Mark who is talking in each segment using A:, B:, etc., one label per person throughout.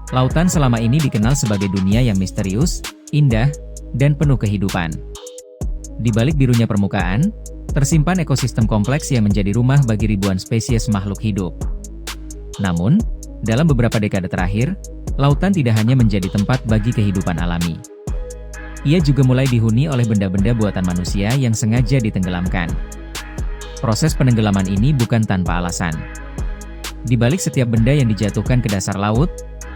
A: Lautan selama ini dikenal sebagai dunia yang misterius, indah, dan penuh kehidupan. Di balik birunya permukaan, tersimpan ekosistem kompleks yang menjadi rumah bagi ribuan spesies makhluk hidup. Namun, dalam beberapa dekade terakhir, lautan tidak hanya menjadi tempat bagi kehidupan alami. Ia juga mulai dihuni oleh benda-benda buatan manusia yang sengaja ditenggelamkan. Proses penenggelaman ini bukan tanpa alasan. Di balik setiap benda yang dijatuhkan ke dasar laut,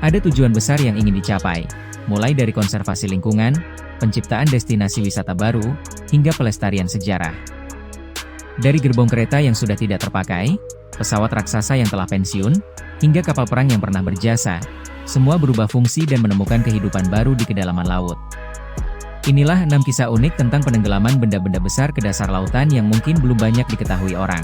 A: ada tujuan besar yang ingin dicapai, mulai dari konservasi lingkungan, penciptaan destinasi wisata baru, hingga pelestarian sejarah. Dari gerbong kereta yang sudah tidak terpakai, pesawat raksasa yang telah pensiun, hingga kapal perang yang pernah berjasa, semua berubah fungsi dan menemukan kehidupan baru di kedalaman laut. Inilah 6 kisah unik tentang penenggelaman benda-benda besar ke dasar lautan yang mungkin belum banyak diketahui orang.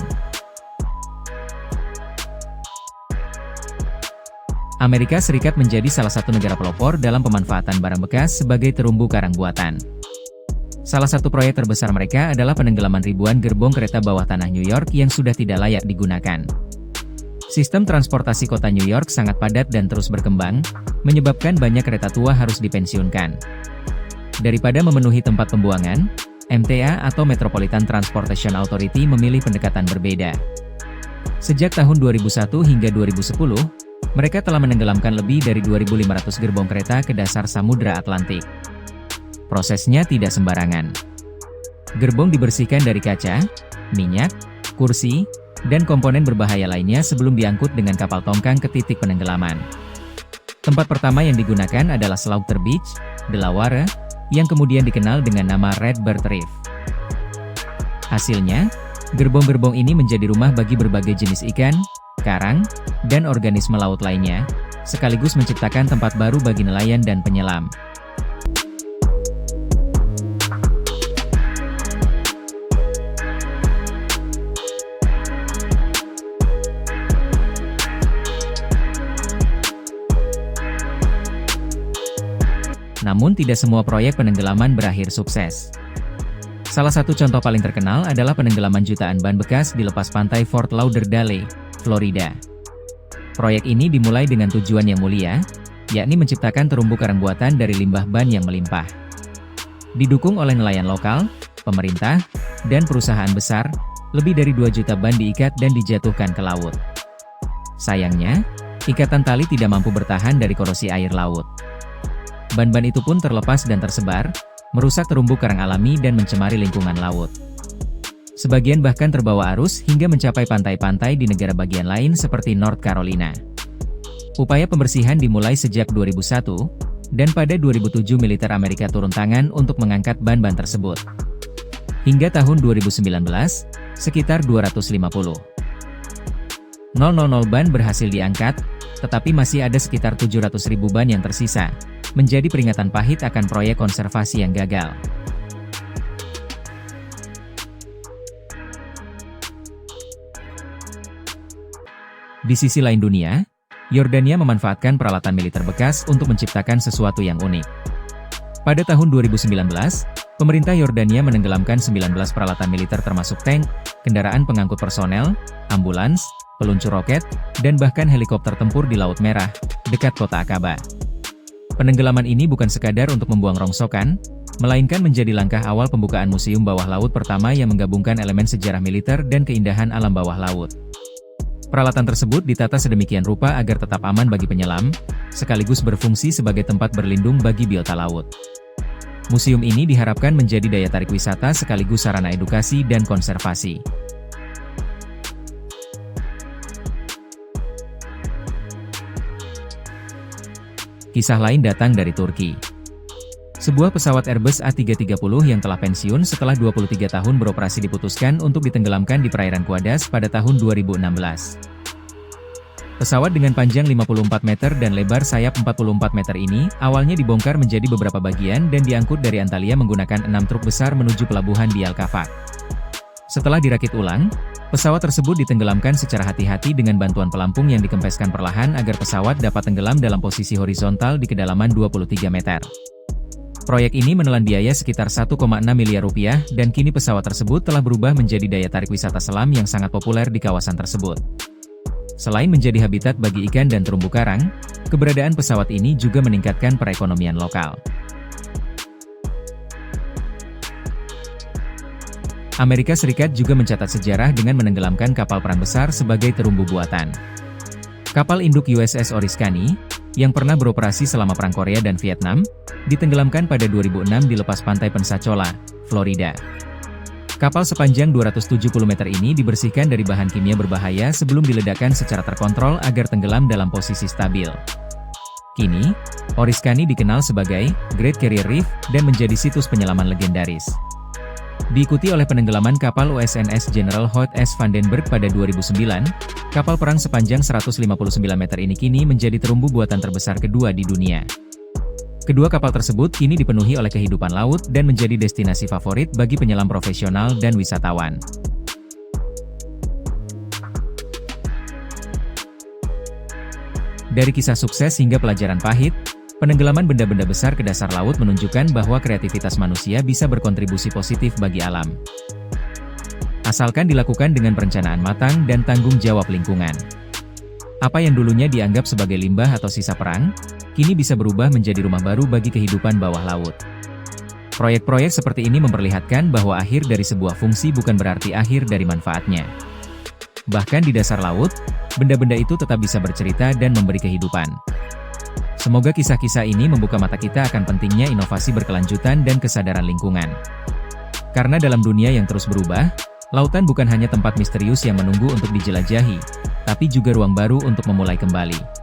A: Amerika Serikat menjadi salah satu negara pelopor dalam pemanfaatan barang bekas sebagai terumbu karang buatan. Salah satu proyek terbesar mereka adalah penenggelaman ribuan gerbong kereta bawah tanah New York yang sudah tidak layak digunakan. Sistem transportasi kota New York sangat padat dan terus berkembang, menyebabkan banyak kereta tua harus dipensiunkan. Daripada memenuhi tempat pembuangan, MTA atau Metropolitan Transportation Authority memilih pendekatan berbeda. Sejak tahun 2001 hingga 2010, mereka telah menenggelamkan lebih dari 2.500 gerbong kereta ke dasar Samudra Atlantik. Prosesnya tidak sembarangan. Gerbong dibersihkan dari kaca, minyak, kursi, dan komponen berbahaya lainnya sebelum diangkut dengan kapal tongkang ke titik penenggelaman. Tempat pertama yang digunakan adalah Slaughter Beach, Delaware, yang kemudian dikenal dengan nama Redbird Reef. Hasilnya, gerbong-gerbong ini menjadi rumah bagi berbagai jenis ikan, karang, dan organisme laut lainnya, sekaligus menciptakan tempat baru bagi nelayan dan penyelam. Namun tidak semua proyek penenggelaman berakhir sukses. Salah satu contoh paling terkenal adalah penenggelaman jutaan ban bekas di lepas pantai Fort Lauderdale, Florida. Proyek ini dimulai dengan tujuan yang mulia, yakni menciptakan terumbu karang buatan dari limbah ban yang melimpah. Didukung oleh nelayan lokal, pemerintah, dan perusahaan besar, lebih dari 2 juta ban diikat dan dijatuhkan ke laut. Sayangnya, ikatan tali tidak mampu bertahan dari korosi air laut. Ban-ban itu pun terlepas dan tersebar, merusak terumbu karang alami dan mencemari lingkungan laut. Sebagian bahkan terbawa arus hingga mencapai pantai-pantai di negara bagian lain seperti North Carolina. Upaya pembersihan dimulai sejak 2001, dan pada 2007 militer Amerika turun tangan untuk mengangkat ban-ban tersebut. Hingga tahun 2019, sekitar 250,000 ban berhasil diangkat, tetapi masih ada sekitar 700.000 ban yang tersisa, menjadi peringatan pahit akan proyek konservasi yang gagal. Di sisi lain dunia, Yordania memanfaatkan peralatan militer bekas untuk menciptakan sesuatu yang unik. Pada tahun 2019, pemerintah Yordania menenggelamkan 19 peralatan militer termasuk tank, kendaraan pengangkut personel, ambulans, peluncur roket, dan bahkan helikopter tempur di Laut Merah, dekat kota Aqaba. Penenggelaman ini bukan sekadar untuk membuang rongsokan, melainkan menjadi langkah awal pembukaan museum bawah laut pertama yang menggabungkan elemen sejarah militer dan keindahan alam bawah laut. Peralatan tersebut ditata sedemikian rupa agar tetap aman bagi penyelam, sekaligus berfungsi sebagai tempat berlindung bagi biota laut. Museum ini diharapkan menjadi daya tarik wisata sekaligus sarana edukasi dan konservasi. Kisah lain datang dari Turki. Sebuah pesawat Airbus A330 yang telah pensiun setelah 23 tahun beroperasi diputuskan untuk ditenggelamkan di perairan Kuadus pada tahun 2016. Pesawat dengan panjang 54 meter dan lebar sayap 44 meter ini, awalnya dibongkar menjadi beberapa bagian dan diangkut dari Antalya menggunakan 6 truk besar menuju pelabuhan di Al-Kafak. Setelah dirakit ulang, pesawat tersebut ditenggelamkan secara hati-hati dengan bantuan pelampung yang dikempeskan perlahan agar pesawat dapat tenggelam dalam posisi horizontal di kedalaman 23 meter. Proyek ini menelan biaya sekitar 1,6 miliar rupiah dan kini pesawat tersebut telah berubah menjadi daya tarik wisata selam yang sangat populer di kawasan tersebut. Selain menjadi habitat bagi ikan dan terumbu karang, keberadaan pesawat ini juga meningkatkan perekonomian lokal. Amerika Serikat juga mencatat sejarah dengan menenggelamkan kapal perang besar sebagai terumbu buatan. Kapal induk USS Oriskany, yang pernah beroperasi selama Perang Korea dan Vietnam, ditenggelamkan pada 2006 di lepas pantai Pensacola, Florida. Kapal sepanjang 270 meter ini dibersihkan dari bahan kimia berbahaya sebelum diledakkan secara terkontrol agar tenggelam dalam posisi stabil. Kini, Oriskany dikenal sebagai Great Barrier Reef dan menjadi situs penyelaman legendaris. Diikuti oleh penenggelaman kapal USNS General Hoyt S. Vandenberg pada 2009, kapal perang sepanjang 159 meter ini kini menjadi terumbu buatan terbesar kedua di dunia. Kedua kapal tersebut kini dipenuhi oleh kehidupan laut dan menjadi destinasi favorit bagi penyelam profesional dan wisatawan. Dari kisah sukses hingga pelajaran pahit, penenggelaman benda-benda besar ke dasar laut menunjukkan bahwa kreativitas manusia bisa berkontribusi positif bagi alam. Asalkan dilakukan dengan perencanaan matang dan tanggung jawab lingkungan. Apa yang dulunya dianggap sebagai limbah atau sisa perang, kini bisa berubah menjadi rumah baru bagi kehidupan bawah laut. Proyek-proyek seperti ini memperlihatkan bahwa akhir dari sebuah fungsi bukan berarti akhir dari manfaatnya. Bahkan di dasar laut, benda-benda itu tetap bisa bercerita dan memberi kehidupan. Semoga kisah-kisah ini membuka mata kita akan pentingnya inovasi berkelanjutan dan kesadaran lingkungan. Karena dalam dunia yang terus berubah, lautan bukan hanya tempat misterius yang menunggu untuk dijelajahi, tapi juga ruang baru untuk memulai kembali.